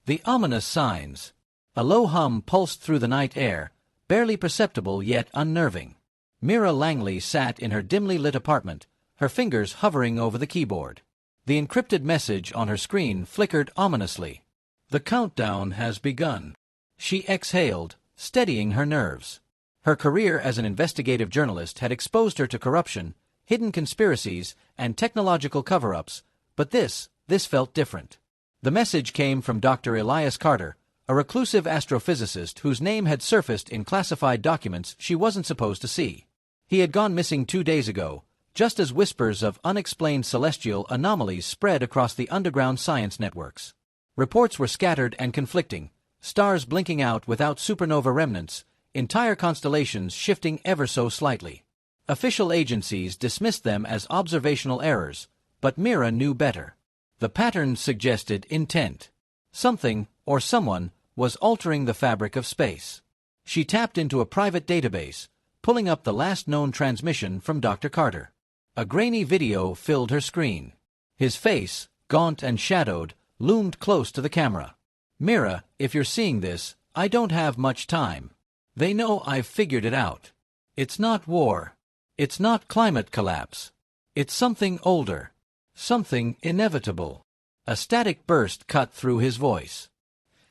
The ominous signs. A low hum pulsed through the night air, barely perceptible yet unnerving. Mira Langley sat in her dimly lit apartment, her fingers hovering over the keyboard. The encrypted message on her screen flickered ominously. "The countdown has begun." She exhaled, steadying her nerves. Her career as an investigative journalist had exposed her to corruption, hidden conspiracies, and technological cover-ups, but this felt different. The message came from Dr. Elias Carter, a reclusive astrophysicist whose name had surfaced in classified documents she wasn't supposed to see. He had gone missing 2 days ago, just as whispers of unexplained celestial anomalies spread across the underground science networks. Reports were scattered and conflicting, stars blinking out without supernova remnants, entire constellations shifting ever so slightly. Official agencies dismissed them as observational errors, but Mira knew better. The patterns suggested intent. Something, or someone, was altering the fabric of space. She tapped into a private database, pulling up the last known transmission from Dr. Carter. A grainy video filled her screen. His face, gaunt and shadowed, loomed close to the camera. "Mira, if you're seeing this, I don't have much time. They know I've figured it out. It's not war. It's not climate collapse. It's something older. Something inevitable." A static burst cut through his voice.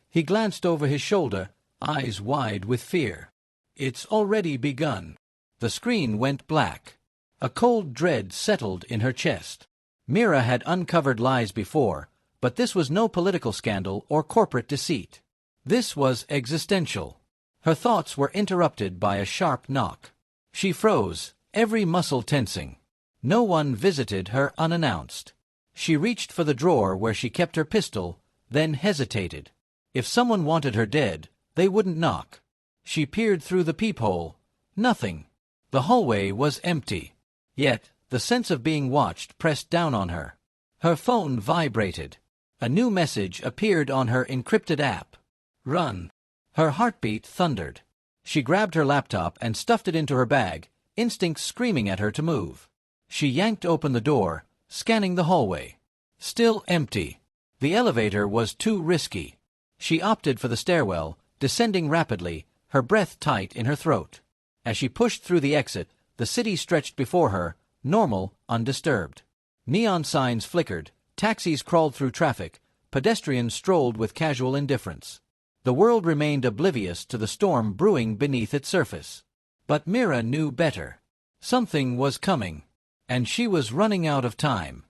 He glanced over his shoulder, eyes wide with fear. "It's already begun." The screen went black. A cold dread settled in her chest. Mira had uncovered lies before, but this was no political scandal or corporate deceit. This was existential. Her thoughts were interrupted by a sharp knock. She froze, every muscle tensing. No one visited her unannounced. She reached for the drawer where she kept her pistol, then hesitated. If someone wanted her dead, they wouldn't knock. She peered through the peephole. Nothing. The hallway was empty. Yet, the sense of being watched pressed down on her. Her phone vibrated. A new message appeared on her encrypted app. "Run." Her heartbeat thundered. She grabbed her laptop and stuffed it into her bag, instincts screaming at her to move. She yanked open the door, scanning the hallway. Still empty. The elevator was too risky. She opted for the stairwell, descending rapidly, her breath tight in her throat. As she pushed through the exit, the city stretched before her, normal, undisturbed. Neon signs flickered, taxis crawled through traffic, pedestrians strolled with casual indifference. The world remained oblivious to the storm brewing beneath its surface. But Mira knew better. Something was coming, and she was running out of time.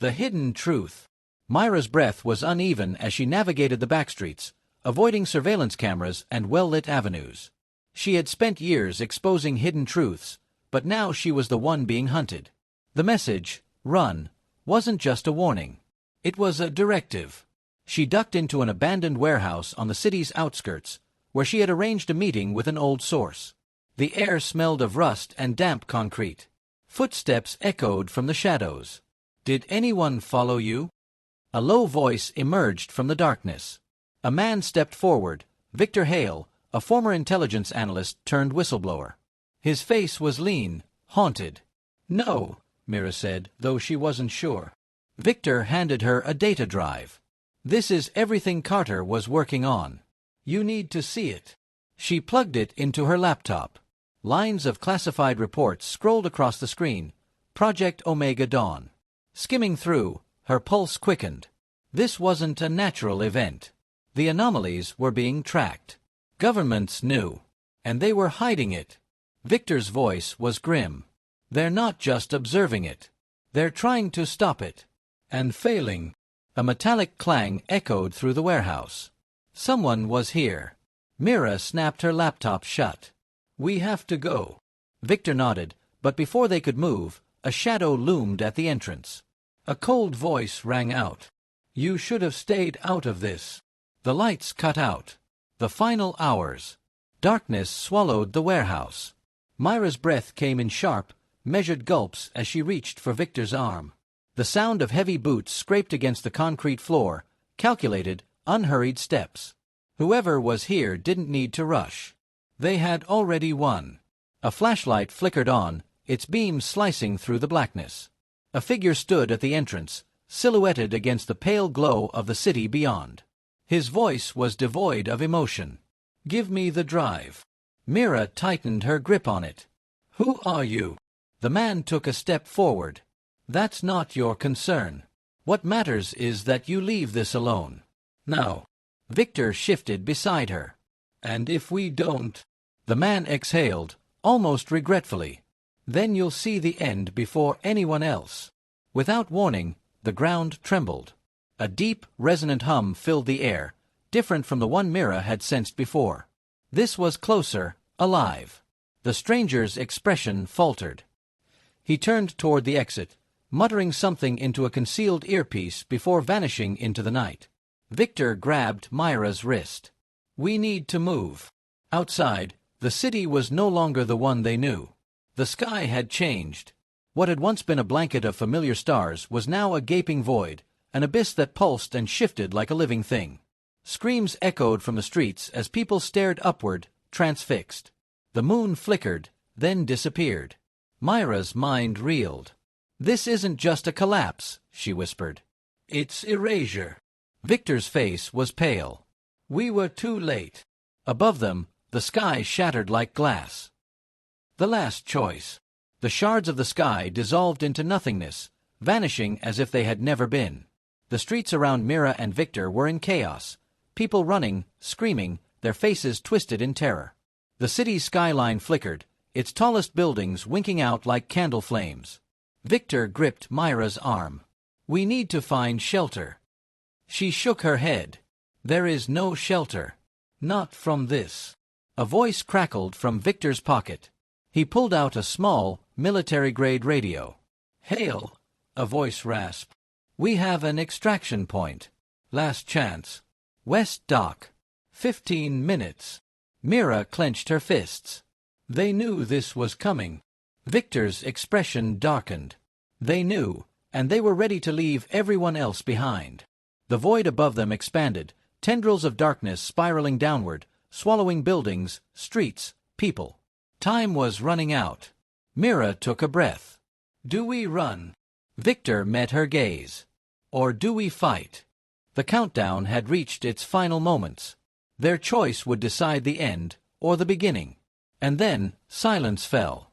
The hidden truth. Mira's breath was uneven as she navigated the backstreets, avoiding surveillance cameras and well-lit avenues. She had spent years exposing hidden truths, but now she was the one being hunted. The message, "Run," wasn't just a warning. It was a directive. She ducked into an abandoned warehouse on the city's outskirts, where she had arranged a meeting with an old source. The air smelled of rust and damp concrete. Footsteps echoed from the shadows. "Did anyone follow you?" A low voice emerged from the darkness. A man stepped forward, Victor Hale, a former intelligence analyst turned whistleblower. His face was lean, haunted. "No," Mira said, though she wasn't sure. Victor handed her a data drive. "This is everything Carter was working on. You need to see it." She plugged it into her laptop. Lines of classified reports scrolled across the screen. Project Omega Dawn. Skimming through, her pulse quickened. This wasn't a natural event. The anomalies were being tracked. Governments knew, and they were hiding it. Victor's voice was grim. "They're not just observing it. They're trying to stop it. And failing." A metallic clang echoed through the warehouse. Someone was here. Mira snapped her laptop shut. "We have to go." Victor nodded, but before they could move, a shadow loomed at the entrance. A cold voice rang out. "You should have stayed out of this." The lights cut out. The final hours. Darkness swallowed the warehouse. Mira's breath came in sharp, measured gulps as she reached for Victor's arm. The sound of heavy boots scraped against the concrete floor, calculated, unhurried steps. Whoever was here didn't need to rush. They had already won. A flashlight flickered on, its beams slicing through the blackness. A figure stood at the entrance, silhouetted against the pale glow of the city beyond. His voice was devoid of emotion. "Give me the drive." Mira tightened her grip on it. "Who are you?" The man took a step forward. "That's not your concern. What matters is that you leave this alone. Now." Victor shifted beside her. "And if we don't?" The man exhaled, almost regretfully. "Then you'll see the end before anyone else." Without warning, the ground trembled. A deep, resonant hum filled the air, different from the one Mira had sensed before. This was closer, alive. The stranger's expression faltered. He turned toward the exit, muttering something into a concealed earpiece before vanishing into the night. Victor grabbed Myra's wrist. "We need to move." Outside, the city was no longer the one they knew. The sky had changed. What had once been a blanket of familiar stars was now a gaping void, an abyss that pulsed and shifted like a living thing. Screams echoed from the streets as people stared upward, transfixed. The moon flickered, then disappeared. Myra's mind reeled. "This isn't just a collapse," she whispered. "It's erasure." Victor's face was pale. "We were too late." Above them, the sky shattered like glass. The last choice. The shards of the sky dissolved into nothingness, vanishing as if they had never been. The streets around Mira and Victor were in chaos, people running, screaming, their faces twisted in terror. The city's skyline flickered, its tallest buildings winking out like candle flames. Victor gripped Myra's arm. "We need to find shelter." She shook her head. "There is no shelter. Not from this." A voice crackled from Victor's pocket. He pulled out a small, military-grade radio. "Hail," a voice rasped. "We have an extraction point. Last chance. West Dock. 15 minutes." Mira clenched her fists. They knew this was coming. Victor's expression darkened. They knew, and they were ready to leave everyone else behind. The void above them expanded, tendrils of darkness spiraling downward, swallowing buildings, streets, people. Time was running out. Mira took a breath. "Do we run?" Victor met her gaze. "Or do we fight?" The countdown had reached its final moments. Their choice would decide the end, or the beginning. And then silence fell.